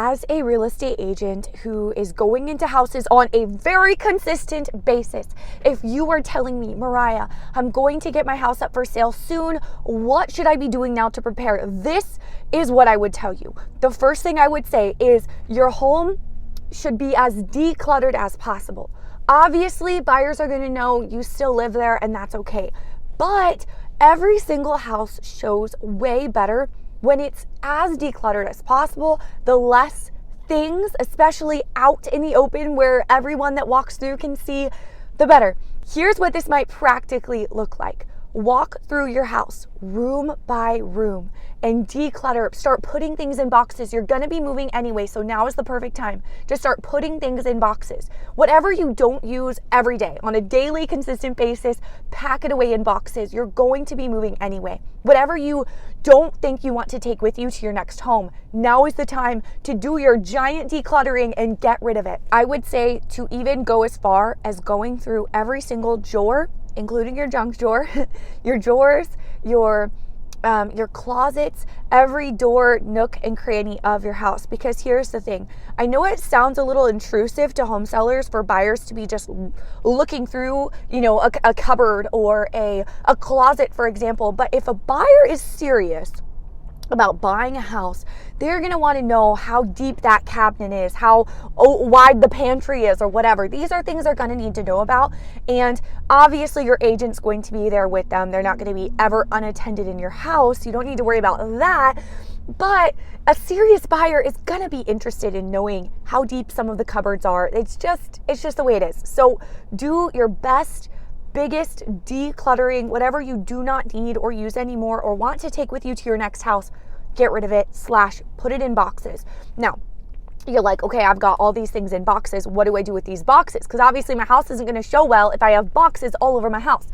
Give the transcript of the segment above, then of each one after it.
as a real estate agent who is going into houses on a very consistent basis, if you are telling me, Mariah, I'm going to get my house up for sale soon, what should I be doing now to prepare? This is what I would tell you. The first thing I would say is your home should be as decluttered as possible. Obviously, buyers are going to know you still live there, and that's okay. But every single house shows way better when it's as decluttered as possible. The less things, especially out in the open where everyone that walks through can see, the better. Here's what this might practically look like. Walk through your house room by room and declutter. Start putting things in boxes. You're going to be moving anyway, so now is the perfect time to start putting things in boxes. Whatever you don't use every day, on a daily, consistent basis, pack it away in boxes. You're going to be moving anyway. Whatever you don't think you want to take with you to your next home, now is the time to do your giant decluttering and get rid of it. I would say to even go as far as going through every single drawer, including your junk drawer, your drawers, your closets, every door, nook, and cranny of your house. Because here's the thing. I know it sounds a little intrusive to home sellers for buyers to be just looking through, a cupboard or a closet, for example. But if a buyer is serious about buying a house, they're going to want to know how deep that cabinet is, how wide the pantry is, or whatever. These are things they're going to need to know about. And obviously your agent's going to be there with them. They're not going to be ever unattended in your house. You don't need to worry about that. But a serious buyer is going to be interested in knowing how deep some of the cupboards are. It's just the way it is. So do your best, biggest decluttering. Whatever you do not need or use anymore or want to take with you to your next house, get rid of it / put it in boxes. Now, you're like, okay, I've got all these things in boxes. What do I do with these boxes? Because obviously my house isn't going to show well if I have boxes all over my house.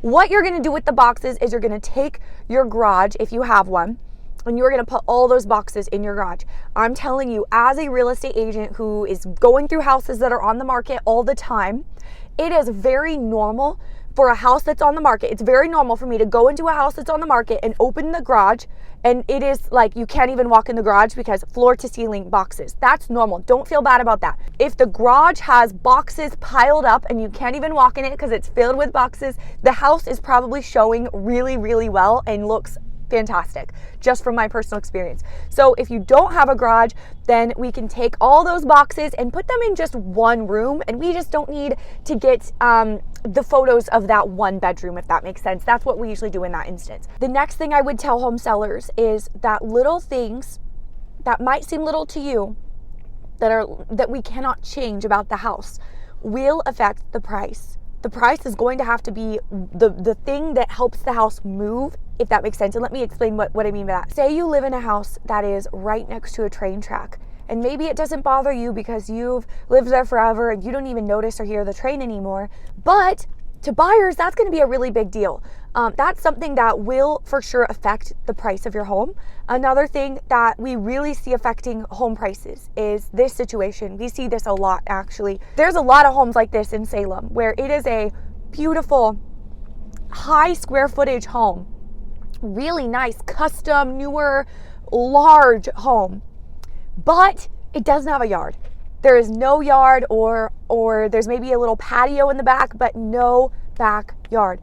What you're going to do with the boxes is you're going to take your garage, if you have one, and you're going to put all those boxes in your garage. I'm telling you, as a real estate agent who is going through houses that are on the market all the time, it is very normal for a house that's on the market. It's very normal for me to go into a house that's on the market and open the garage, and it is like you can't even walk in the garage because floor to ceiling boxes. That's normal. Don't feel bad about that. If the garage has boxes piled up and you can't even walk in it because it's filled with boxes, the house is probably showing really, really well and looks fantastic, just from my personal experience. So if you don't have a garage, then we can take all those boxes and put them in just one room, and we just don't need to get the photos of that one bedroom, if that makes sense. That's what we usually do in that instance. The next thing I would tell home sellers is that little things that might seem little to you that we cannot change about the house will affect the price. The price is going to have to be the thing that helps the house move, if that makes sense. And let me explain what I mean by that. Say you live in a house that is right next to a train track, and maybe it doesn't bother you because you've lived there forever and you don't even notice or hear the train anymore. But to buyers, that's going to be a really big deal. That's something that will for sure affect the price of your home. Another thing that we really see affecting home prices is this situation. We see this a lot, actually. There's a lot of homes like this in Salem where it is a beautiful, high square footage home, really nice, custom, newer, large home, but it doesn't have a yard. There is no yard, or there's maybe a little patio in the back, but no backyard.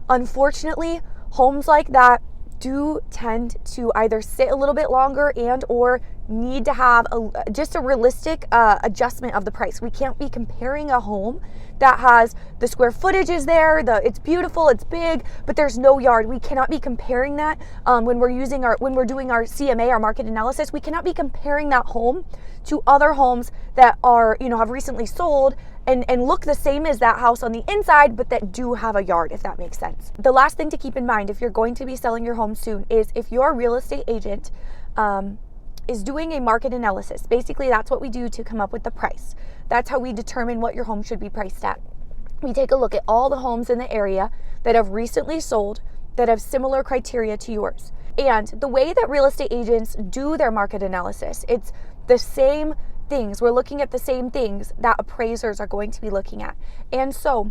Unfortunately, homes like that do tend to either sit a little bit longer and or need to have just a realistic adjustment of the price. We can't be comparing a home that has the square footage is there, it's beautiful, it's big, but there's no yard. We cannot be comparing that when we're doing our CMA, our market analysis. We cannot be comparing that home to other homes that are, have recently sold and look the same as that house on the inside, but that do have a yard, if that makes sense. The last thing to keep in mind if you're going to be selling your home soon is if your real estate agent is doing a market analysis. Basically, that's what we do to come up with the price. That's how we determine what your home should be priced at. We take a look at all the homes in the area that have recently sold that have similar criteria to yours. And the way that real estate agents do their market analysis, it's the same things. We're looking at the same things that appraisers are going to be looking at. And so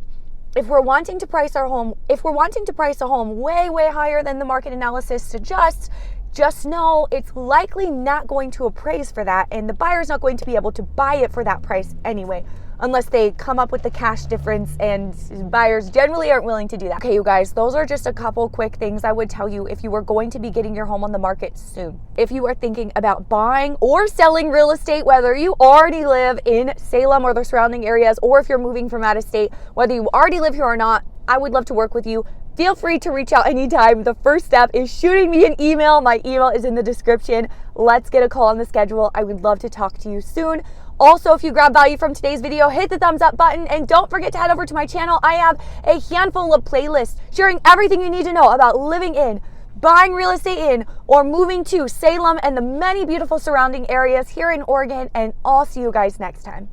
if we're wanting to price a home way, way higher than the market analysis suggests, just know it's likely not going to appraise for that, and the buyer's not going to be able to buy it for that price anyway, unless they come up with the cash difference, and buyers generally aren't willing to do that. Okay, you guys, those are just a couple quick things I would tell you if you were going to be getting your home on the market soon. If you are thinking about buying or selling real estate, whether you already live in Salem or the surrounding areas, or if you're moving from out of state, whether you already live here or not, I would love to work with you. Feel free to reach out anytime. The first step is shooting me an email. My email is in the description. Let's get a call on the schedule. I would love to talk to you soon. Also, if you grab value from today's video, hit the thumbs up button, and don't forget to head over to my channel. I have a handful of playlists sharing everything you need to know about living in, buying real estate in, or moving to Salem and the many beautiful surrounding areas here in Oregon, and I'll see you guys next time.